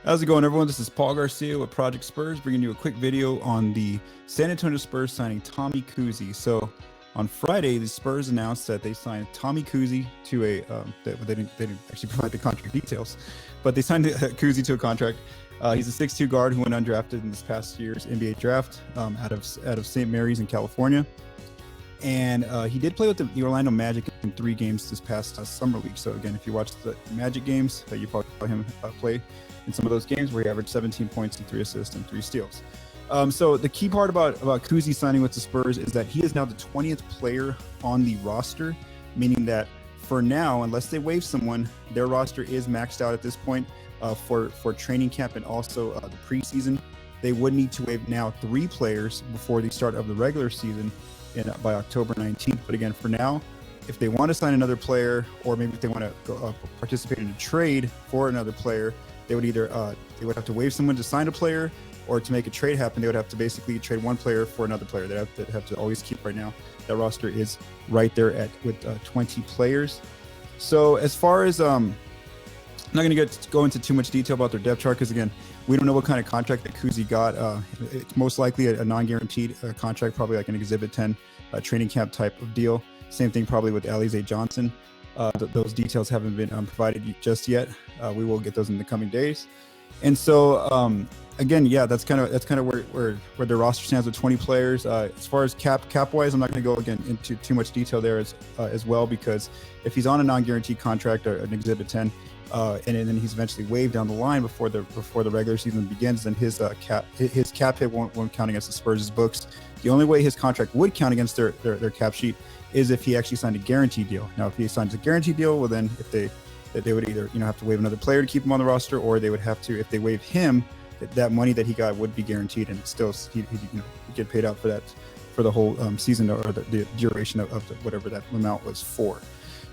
How's it going, everyone? This is Paul Garcia with Project Spurs, bringing you a quick video on the San Antonio Spurs signing Tommy Kuhse. So on Friday, the Spurs announced that they signed Tommy Kuhse to a they didn't actually provide the contract details, but they signed Kuhse to a contract. He's a 6'2" guard who went undrafted in this past year's NBA draft out of St. Mary's in California. And he did play with the Orlando Magic in 3 games this past summer league. So again, if you watch the Magic games, you probably saw him play in some of those games where he averaged 17 points and 3 assists and 3 steals. So the key part about Kuhse signing with the Spurs is that he is now the 20th player on the roster, meaning that for now, unless they waive someone, their roster is maxed out at this point for training camp and also the preseason. They would need to waive now 3 players before the start of the regular season by October 19th. But again, for now, if they want to sign another player, or maybe if they want to participate in a trade for another player, they would either they would have to waive someone to sign a player, or to make a trade happen, they would have to basically trade one player for another player. They'd have to always keep. Right now, that roster is right there with 20 players. So as far as I'm not going to go into too much detail about their depth chart, because again, we don't know what kind of contract that Kuhse got. It's most likely a non-guaranteed contract, probably like an Exhibit 10 training camp type of deal. Same thing probably with Alize Johnson. Those details haven't been provided just yet. We will get those in the coming days. And so again, yeah, that's kind of where the roster stands with 20 players. As far as cap wise, I'm not going to go again into too much detail there as well, because if he's on a non-guaranteed contract or an Exhibit 10, and then he's eventually waived down the line before the regular season begins, then his cap hit won't count against the Spurs' books. The only way his contract would count against their cap sheet is if he actually signed a guaranteed deal. Now, if he signs a guaranteed deal, well, then if they would either have to waive another player to keep him on the roster, or they would have to, if they waive him, that money that he got would be guaranteed, and still he'd get paid out for that for the whole season, or the duration of whatever that amount was for.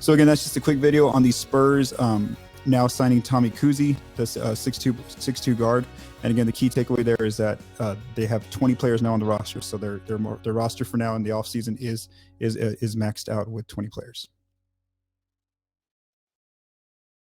So again, that's just a quick video on the Spurs now signing Tommy Kuhse, this 6'2" guard. And again, the key takeaway there is that they have 20 players now on the roster, so their roster for now in the offseason is maxed out with 20 players.